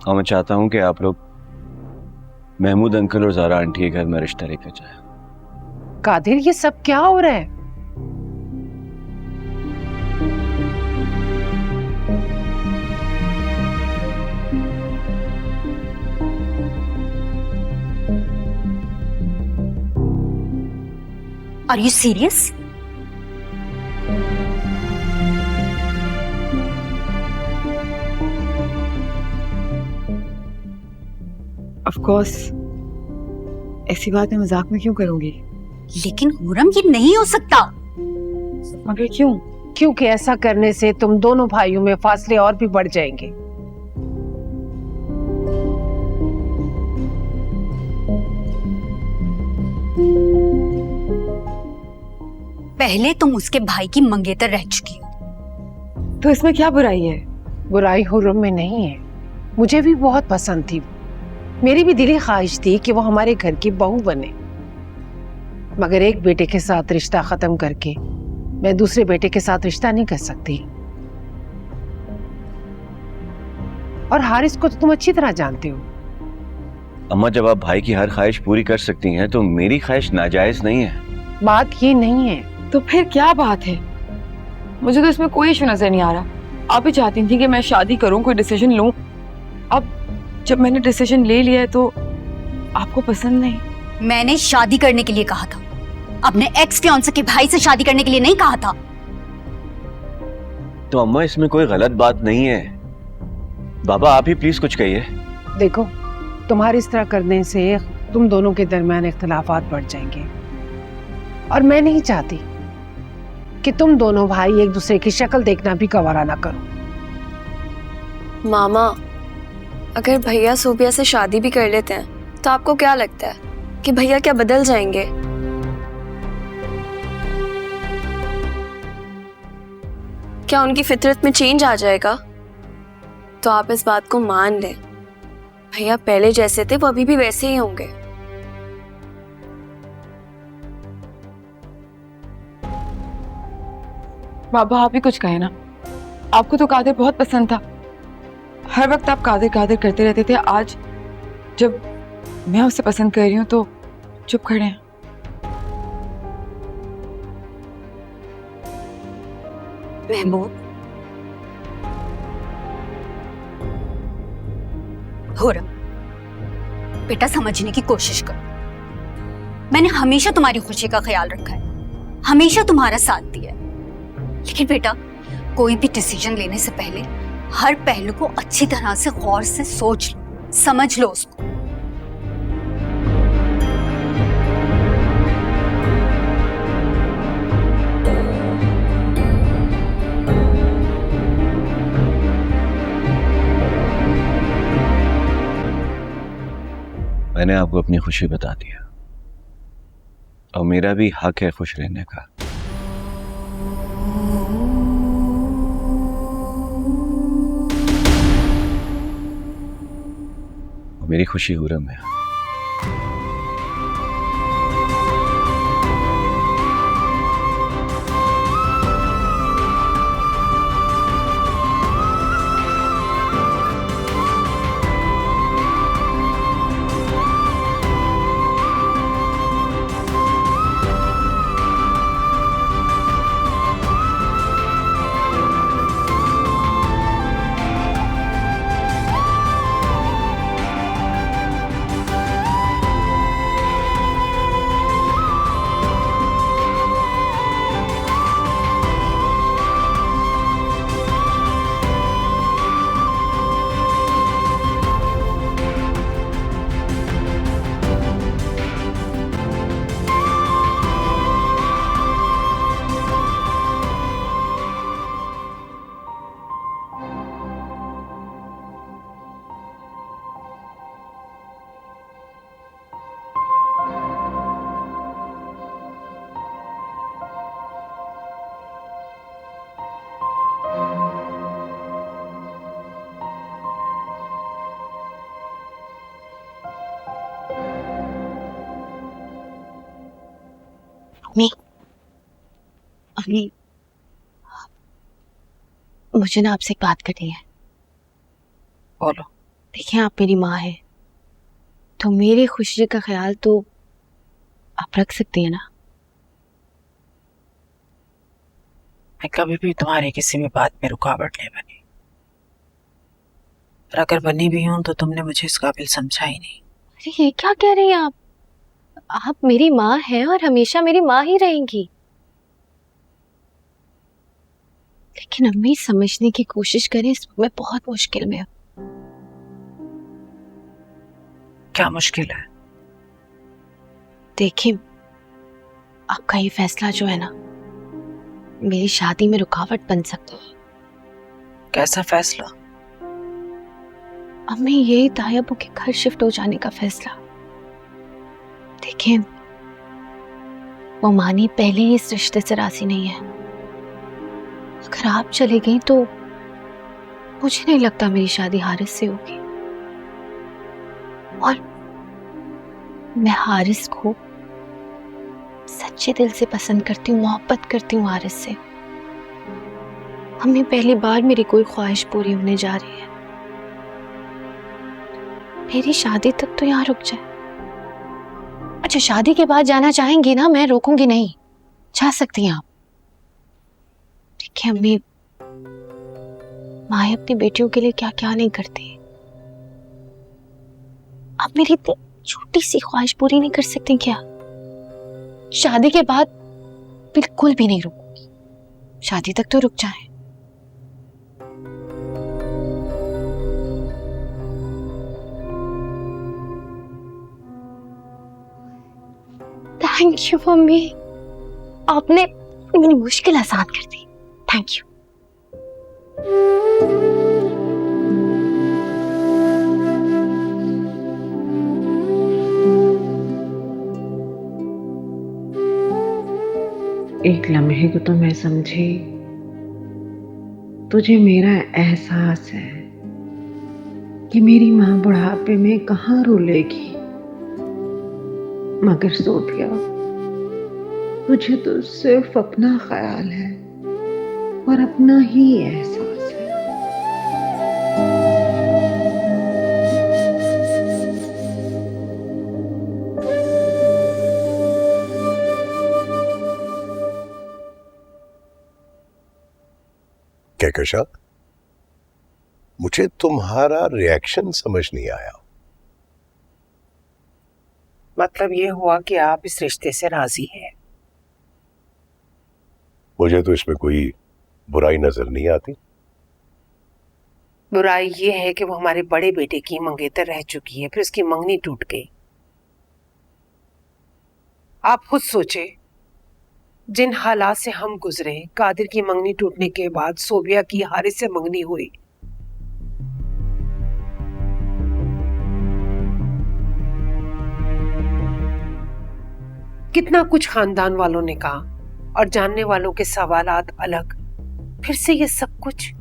और मैं चाहता हूं कि आप लोग महमूद अंकल और ज़ारा आंटी के घर में रिश्ता लेकर जाए। कादिर, ये सब क्या हो रहा है? Are you serious? Of course, ऐसी बात मैं मजाक में क्यों करूंगी? लेकिन हुरम ये नहीं हो सकता। मगर क्यों? क्योंकि ऐसा करने से तुम दोनों भाइयों में फासले और भी बढ़ जाएंगे। पहले तुम उसके भाई की मंगेतर रह चुकी हो। तो इसमें क्या बुराई है? बुराई हुर्रम में नहीं है। मुझे भी बहुत पसंद थी। मेरी भी दिली ख्वाहिश थी कि वो हमारे घर की बहू बने, मगर एक बेटे के साथ रिश्ता खत्म करके मैं दूसरे बेटे के साथ रिश्ता नहीं कर सकती। और हारिस को तो तुम अच्छी तरह जानते हो। अम्मा, जब आप भाई की हर ख्वाहिश पूरी कर सकती हैं तो मेरी ख्वाहिश नाजायज नहीं है। बात ये नहीं है। तो फिर क्या बात है? मुझे तो इसमें कोई इशू नजर नहीं आ रहा। आप ही चाहती थी कि मैं शादी करूं, कोई डिसीजन लूं। अब जब मैंने डिसीजन ले लिया है तो आपको पसंद नहीं। मैंने शादी करने के लिए कहा था, अपने एक्स फियांसे के भाई से शादी करने के लिए नहीं कहा था। तो अम्मा, इसमें कोई गलत बात नहीं है। बाबा, आप ही प्लीज कुछ कहिए। देखो, तुम्हारी इस तरह करने से तुम दोनों के दरमियान इख्तिलाफात बढ़ जाएंगे, और मैं नहीं चाहती कि तुम दोनों भाई एक दूसरे की शक्ल देखना भी गवारा ना करो। मामा, अगर भैया सूबिया से शादी भी कर लेते हैं तो आपको क्या लगता है कि भैया क्या बदल जाएंगे? क्या उनकी फितरत में चेंज आ जाएगा? तो आप इस बात को मान लें, भैया पहले जैसे थे वो अभी भी वैसे ही होंगे। बाबा, आप ही कुछ कहे ना। आपको तो कादिर बहुत पसंद था। हर वक्त आप कादिर कादिर करते रहते थे। आज जब मैं उसे पसंद कर रही हूँ तो चुप खड़े हैं। महमूद, हुरम, बेटा समझने की कोशिश करो। मैंने हमेशा तुम्हारी खुशी का ख्याल रखा है, हमेशा तुम्हारा साथ दिया है। लेकिन बेटा, कोई भी डिसीजन लेने से पहले हर पहलू को अच्छी तरह से गौर से सोच लो, समझ लो उसको। मैंने आपको अपनी खुशी बता दिया, और मेरा भी हक है खुश रहने का। मेरी खुशी हुरम है। मम्मी, अभी मुझे ना आपसे एक बात करनी है। बोलो। देखिए, आप मेरी माँ है तो मेरी खुशी का ख्याल तो आप रख सकती हैं ना। मैं कभी भी तुम्हारी किसी भी बात में रुकावट नहीं बनी, और अगर बनी भी हूं तो तुमने मुझे इस काबिल समझा ही नहीं। अरे ये क्या कह रही हैं आप मेरी माँ हैं और हमेशा मेरी माँ ही रहेंगी। लेकिन अम्मी समझने की कोशिश करें, इस मैं बहुत मुश्किल में हूं। क्या मुश्किल है? देखिए, आपका ये फैसला जो है ना, मेरी शादी में रुकावट बन सकता है। कैसा फैसला? अम्मी, यही तायबू के घर शिफ्ट हो जाने का फैसला। देखिए, वो मानी पहले ही इस रिश्ते से राजी नहीं है। अगर आप चले गई तो मुझे नहीं लगता मेरी शादी हारिस से होगी, और मैं हारिस को सच्चे दिल से पसंद करती हूँ, मोहब्बत करती हूँ हारिस से। अम्मी, पहली बार मेरी कोई ख्वाहिश पूरी होने जा रही है। मेरी शादी तक तो यहाँ रुक जाए। अच्छा, शादी के बाद जाना चाहेंगी ना, मैं रोकूंगी नहीं, जा सकती हैं आप। देखिए अम्मी, माँ अपनी बेटियों के लिए क्या क्या नहीं करती। आप मेरी इतनी छोटी सी ख्वाहिश पूरी नहीं कर सकती क्या? शादी के बाद बिल्कुल भी नहीं रुकूंगी, शादी तक तो रुक जाए। थैंक यू मम्मी, आपने मेरी मुश्किल आसान कर दी। Thank you. एक लम्हे को तो मैं समझी तुझे मेरा एहसास है कि मेरी माँ बुढ़ापे में कहाँ रुलेगी, मगर सोफिया, तुझे तो सिर्फ अपना ख्याल है और अपना ही एहसास है। कहकशा, मुझे तुम्हारा रिएक्शन समझ नहीं आया। मतलब ये हुआ कि आप इस रिश्ते से राजी हैं? मुझे तो इसमें कोई बुराई नजर नहीं आती। बुराई ये है कि वो हमारे बड़े बेटे की मंगेतर रह चुकी है, फिर उसकी मंगनी टूट गई। आप खुद सोचे, जिन हालात से हम गुजरे, कादिर की मंगनी टूटने के बाद सोबिया की हारिस से मंगनी हुई। कितना कुछ खानदान वालों ने कहा और जानने वालों के सवालात अलग, फिर से ये सब कुछ।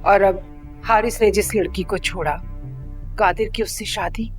और अब हारिस ने जिस लड़की को छोड़ा, कादिर की उससे शादी।